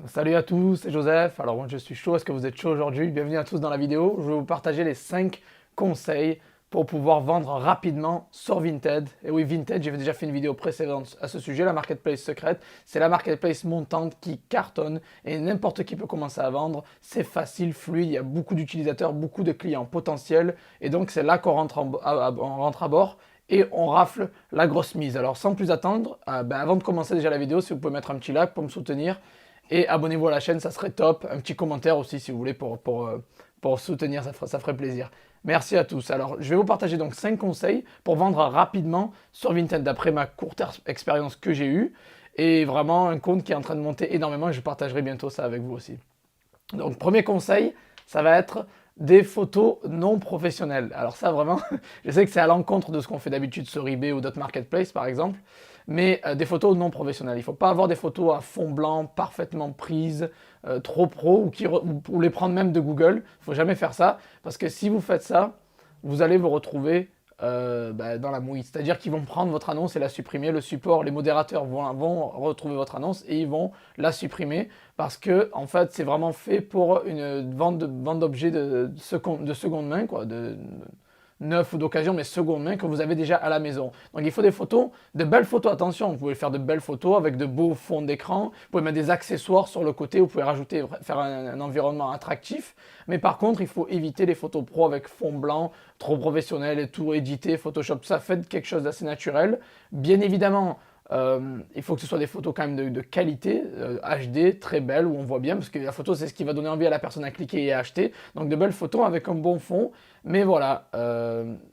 Salut à tous, c'est Joseph. Alors moi je suis chaud, est-ce que vous êtes chaud aujourd'hui? Bienvenue à tous dans la vidéo. Je vais vous partager les 5 conseils pour pouvoir vendre rapidement sur Vinted. Et oui, Vinted, j'avais déjà fait une vidéo précédente à ce sujet, la marketplace secrète. C'est la marketplace montante qui cartonne et n'importe qui peut commencer à vendre. C'est facile, fluide, il y a beaucoup d'utilisateurs, beaucoup de clients potentiels. Et donc c'est là qu'on rentre, on rentre à bord et on rafle la grosse mise. Alors sans plus attendre, avant de commencer déjà la vidéo, si vous pouvez mettre un petit like pour me soutenir. Et abonnez-vous à la chaîne, ça serait top. Un petit commentaire aussi si vous voulez pour soutenir, ça ferait plaisir. Merci à tous. Alors, je vais vous partager donc 5 conseils pour vendre rapidement sur Vinted d'après ma courte expérience que j'ai eue. Et vraiment un compte qui est en train de monter énormément et je partagerai bientôt ça avec vous aussi. Donc, premier conseil, ça va être des photos non professionnelles. Alors ça, vraiment, je sais que c'est à l'encontre de ce qu'on fait d'habitude sur eBay ou d'autres marketplaces, par exemple, mais des photos non professionnelles. Il ne faut pas avoir des photos à fond blanc, parfaitement prises, trop pro, ou les prendre même de Google. Il ne faut jamais faire ça, parce que si vous faites ça, vous allez vous retrouver dans la mouise. C'est-à-dire qu'ils vont prendre votre annonce et la supprimer. Le support, les modérateurs vont retrouver votre annonce et ils vont la supprimer parce que en fait c'est vraiment fait pour une vente d'objets de seconde main, quoi, de neuf ou d'occasion, mais seconde main que vous avez déjà à la maison. Donc il faut des photos, de belles photos, attention, vous pouvez faire de belles photos avec de beaux fonds d'écran, vous pouvez mettre des accessoires sur le côté, vous pouvez rajouter, faire un environnement attractif, mais par contre il faut éviter les photos pro avec fond blanc, trop professionnel et tout édité, Photoshop, ça fait quelque chose d'assez naturel. Bien évidemment, il faut que ce soit des photos quand même de qualité, HD, très belles, où on voit bien, parce que la photo c'est ce qui va donner envie à la personne à cliquer et à acheter. Donc de belles photos avec un bon fond, mais voilà,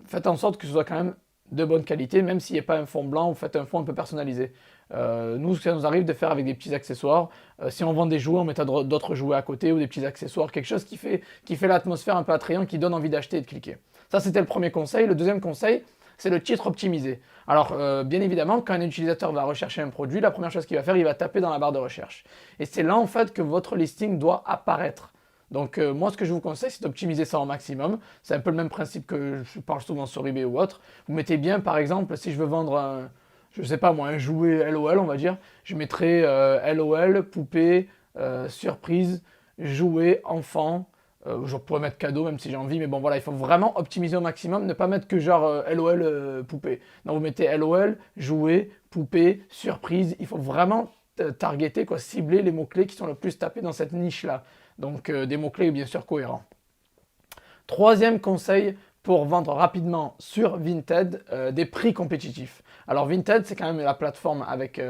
faites en sorte que ce soit quand même de bonne qualité, même s'il n'y a pas un fond blanc, ou faites un fond un peu personnalisé. Nous, ça nous arrive de faire avec des petits accessoires. Si on vend des jouets, on met d'autres jouets à côté, ou des petits accessoires, quelque chose qui fait l'atmosphère un peu attrayante, qui donne envie d'acheter et de cliquer. Ça, c'était le premier conseil. Le deuxième conseil, c'est le titre optimisé. Alors, bien évidemment, quand un utilisateur va rechercher un produit, la première chose qu'il va faire, il va taper dans la barre de recherche. Et c'est là, en fait, que votre listing doit apparaître. Donc, moi, ce que je vous conseille, c'est d'optimiser ça au maximum. C'est un peu le même principe que je parle souvent sur eBay ou autre. Vous mettez bien, par exemple, si je veux vendre je sais pas moi, un jouet LOL, on va dire, je mettrai LOL, poupée, surprise, jouet, enfant, je pourrais mettre cadeau même si j'ai envie, mais bon voilà, il faut vraiment optimiser au maximum, ne pas mettre que genre LOL poupée. Non, vous mettez LOL, jouet, poupée, surprise, il faut vraiment targeter, quoi, cibler les mots-clés qui sont le plus tapés dans cette niche-là. Donc des mots-clés bien sûr cohérents. Troisième conseil pour vendre rapidement sur Vinted, des prix compétitifs. Alors Vinted, c'est quand même la plateforme avec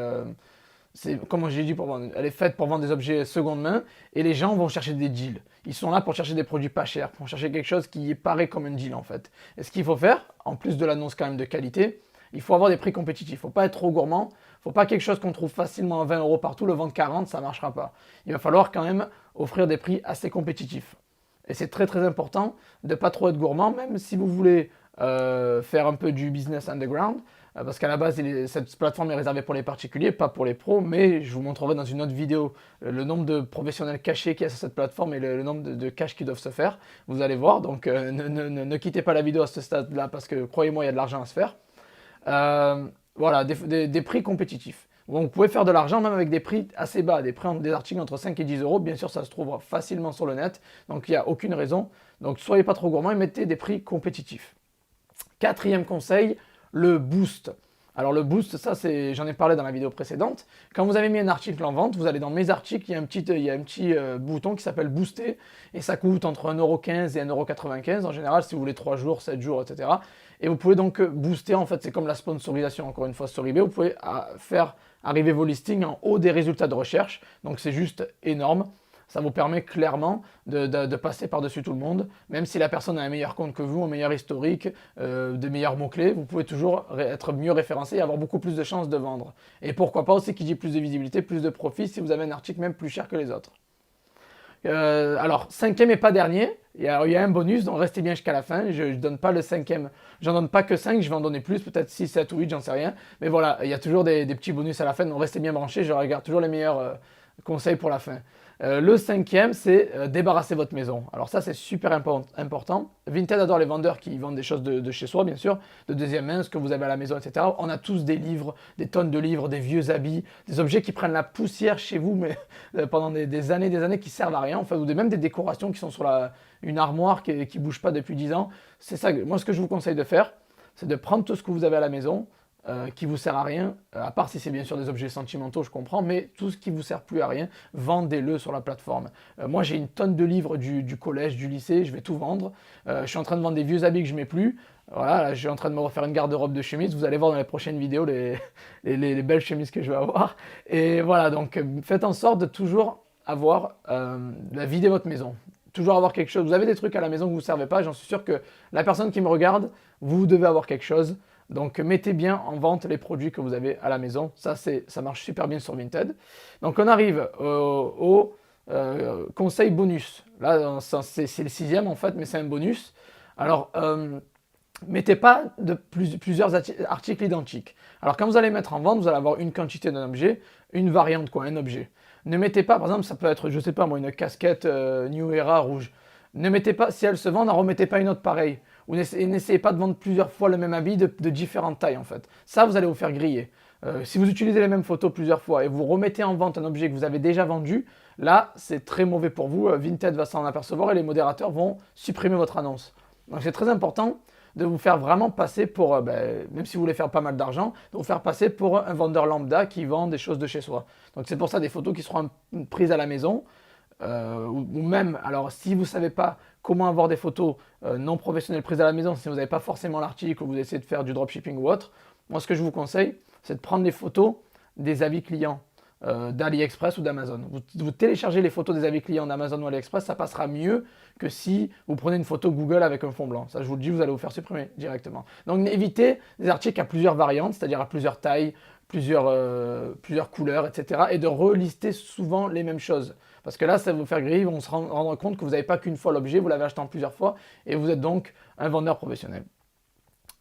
comme j'ai dit, elle est faite pour vendre des objets seconde main et les gens vont chercher des deals. Ils sont là pour chercher des produits pas chers, pour chercher quelque chose qui paraît comme un deal en fait. Et ce qu'il faut faire, en plus de l'annonce quand même de qualité, il faut avoir des prix compétitifs. Il ne faut pas être trop gourmand. Il ne faut pas quelque chose qu'on trouve facilement à 20 euros partout, le vendre 40, ça ne marchera pas. Il va falloir quand même offrir des prix assez compétitifs. Et c'est très très important de ne pas trop être gourmand, même si vous voulez faire un peu du business underground, parce qu'à la base, cette plateforme est réservée pour les particuliers, pas pour les pros, mais je vous montrerai dans une autre vidéo le nombre de professionnels cachés qu'il y a sur cette plateforme et le nombre de cash qui doivent se faire. Vous allez voir, donc ne quittez pas la vidéo à ce stade-là, parce que croyez-moi, il y a de l'argent à se faire. Voilà, des prix compétitifs. Vous pouvez faire de l'argent même avec des prix assez bas, des articles entre 5 et 10 euros. Bien sûr, ça se trouve facilement sur le net, donc il n'y a aucune raison. Donc soyez pas trop gourmand et mettez des prix compétitifs. Quatrième conseil, le boost. Alors le boost, ça j'en ai parlé dans la vidéo précédente. Quand vous avez mis un article en vente, vous allez dans mes articles, il y a un petit bouton qui s'appelle booster et ça coûte entre 1,15€ et 1,95€ en général si vous voulez 3 jours, 7 jours, etc. Et vous pouvez donc booster, en fait c'est comme la sponsorisation encore une fois sur eBay, vous pouvez faire arriver vos listings en haut des résultats de recherche, donc c'est juste énorme. Ça vous permet clairement de passer par-dessus tout le monde. Même si la personne a un meilleur compte que vous, un meilleur historique, des meilleurs mots-clés, vous pouvez toujours être mieux référencé et avoir beaucoup plus de chances de vendre. Et pourquoi pas aussi qui dit plus de visibilité, plus de profit si vous avez un article même plus cher que les autres. Alors, cinquième et pas dernier, il y a un bonus, donc restez bien jusqu'à la fin. Je ne donne pas le cinquième, j'en donne pas que 5, je vais en donner plus, peut-être 6, 7 ou 8, j'en sais rien. Mais voilà, il y a toujours des petits bonus à la fin, donc restez bien branchés, je regarde toujours les meilleurs conseil pour la fin. Le cinquième, c'est débarrasser votre maison. Alors ça, c'est super important. Vinted adore les vendeurs qui vendent des choses de chez soi, bien sûr, de deuxième main, ce que vous avez à la maison, etc. On a tous des livres, des tonnes de livres, des vieux habits, des objets qui prennent la poussière chez vous, mais pendant des années, qui servent à rien, enfin, ou même des décorations qui sont sur une armoire qui ne bouge pas depuis 10 ans. C'est ça, moi, ce que je vous conseille de faire, c'est de prendre tout ce que vous avez à la maison, qui vous sert à rien, à part si c'est bien sûr des objets sentimentaux, je comprends, mais tout ce qui vous sert plus à rien, vendez-le sur la plateforme. Moi, j'ai une tonne de livres du collège, du lycée, je vais tout vendre. Je suis en train de vendre des vieux habits que je mets plus. Voilà, là, je suis en train de me refaire une garde-robe de chemise. Vous allez voir dans les prochaines vidéos les belles chemises que je vais avoir. Et voilà, donc faites en sorte de toujours avoir la vie de votre maison. Toujours avoir quelque chose. Vous avez des trucs à la maison que vous ne servez pas. J'en suis sûr que la personne qui me regarde, vous devez avoir quelque chose. Donc mettez bien en vente les produits que vous avez à la maison. Ça marche super bien sur Vinted. Donc on arrive au conseil bonus. Là, c'est le sixième en fait, mais c'est un bonus. Alors, mettez pas plusieurs articles identiques. Alors quand vous allez mettre en vente, vous allez avoir une quantité d'un objet, une variante quoi, un objet. Ne mettez pas, par exemple, ça peut être, je sais pas moi, une casquette New Era rouge. Ne mettez pas, si elle se vend, n'en remettez pas une autre pareille. Ou n'essayez pas de vendre plusieurs fois le même habit de différentes tailles en fait. Ça, vous allez vous faire griller. Si vous utilisez les mêmes photos plusieurs fois et vous remettez en vente un objet que vous avez déjà vendu, là, c'est très mauvais pour vous. Vinted va s'en apercevoir et les modérateurs vont supprimer votre annonce. Donc c'est très important de vous faire vraiment passer pour, même si vous voulez faire pas mal d'argent, de vous faire passer pour un vendeur lambda qui vend des choses de chez soi. Donc c'est pour ça des photos qui seront prises à la maison, ou même, alors si vous ne savez pas comment avoir des photos non professionnelles prises à la maison, si vous n'avez pas forcément l'article ou vous essayez de faire du dropshipping ou autre, moi ce que je vous conseille, c'est de prendre les photos des avis clients d'AliExpress ou d'Amazon. Vous téléchargez les photos des avis clients d'Amazon ou AliExpress, ça passera mieux que si vous prenez une photo Google avec un fond blanc. Ça, je vous le dis, vous allez vous faire supprimer directement. Donc évitez des articles à plusieurs variantes, c'est-à-dire à plusieurs tailles, plusieurs couleurs, etc. Et de relister souvent les mêmes choses. Parce que là, ça va vous faire griller, ils vont se rendre compte que vous n'avez pas qu'une fois l'objet, vous l'avez acheté en plusieurs fois, et vous êtes donc un vendeur professionnel.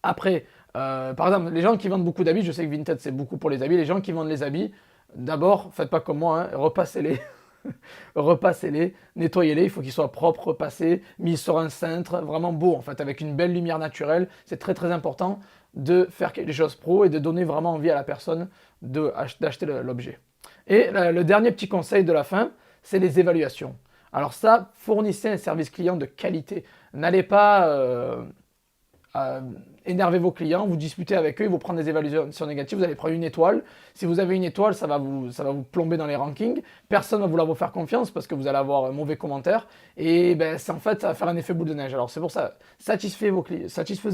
Après, par exemple, les gens qui vendent beaucoup d'habits, je sais que Vinted c'est beaucoup pour les habits, les gens qui vendent les habits, d'abord, faites pas comme moi, hein, repassez-les. Repassez-les, nettoyez-les, il faut qu'ils soient propres, repassés, mis sur un cintre, vraiment beau en fait, avec une belle lumière naturelle. C'est très très important de faire quelque chose pro et de donner vraiment envie à la personne d'acheter l'objet. Et le dernier petit conseil de la fin, c'est les évaluations. Alors ça, fournissez un service client de qualité. N'allez pas énerver vos clients, vous disputez avec eux, ils vous prennent des évaluations négatives, vous allez prendre une étoile. Si vous avez une étoile, ça va vous plomber dans les rankings. Personne ne va vouloir vous faire confiance parce que vous allez avoir un mauvais commentaire. Et en fait, ça va faire un effet boule de neige. Alors c'est pour ça, satisfaisez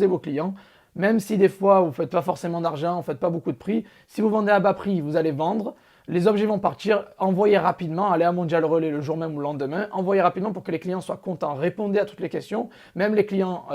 vos clients. Même si des fois, vous ne faites pas forcément d'argent, vous ne faites pas beaucoup de prix. Si vous vendez à bas prix, vous allez vendre. Les objets vont partir, envoyez rapidement, allez à Mondial Relais le jour même ou le lendemain, envoyez rapidement pour que les clients soient contents, répondez à toutes les questions, même les clients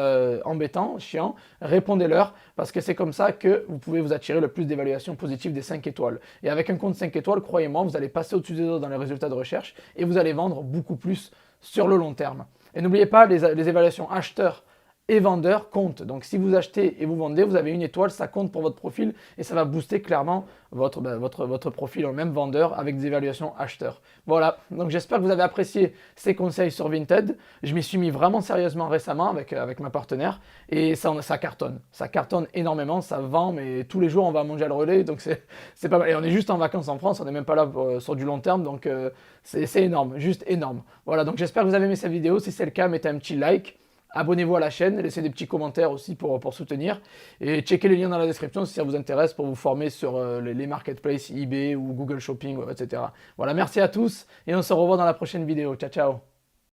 embêtants, chiants, répondez-leur, parce que c'est comme ça que vous pouvez vous attirer le plus d'évaluations positives des 5 étoiles. Et avec un compte 5 étoiles, croyez-moi, vous allez passer au-dessus des autres dans les résultats de recherche et vous allez vendre beaucoup plus sur le long terme. Et n'oubliez pas, les évaluations acheteurs et vendeur compte. Donc si vous achetez et vous vendez, vous avez une étoile, ça compte pour votre profil et ça va booster clairement votre profil en même vendeur avec des évaluations acheteurs. Voilà, donc j'espère que vous avez apprécié ces conseils sur Vinted. Je m'y suis mis vraiment sérieusement récemment avec ma partenaire et ça cartonne énormément, ça vend, mais tous les jours on va à Mondial Relais, donc c'est pas mal. Et on est juste en vacances en France, on n'est même pas là sur du long terme, donc c'est énorme, juste énorme. Voilà, donc j'espère que vous avez aimé cette vidéo. Si c'est le cas, mettez un petit like. Abonnez-vous à la chaîne, laissez des petits commentaires aussi pour soutenir. Et checkez les liens dans la description si ça vous intéresse pour vous former sur les marketplaces eBay ou Google Shopping, etc. Voilà, merci à tous et on se revoit dans la prochaine vidéo. Ciao, ciao.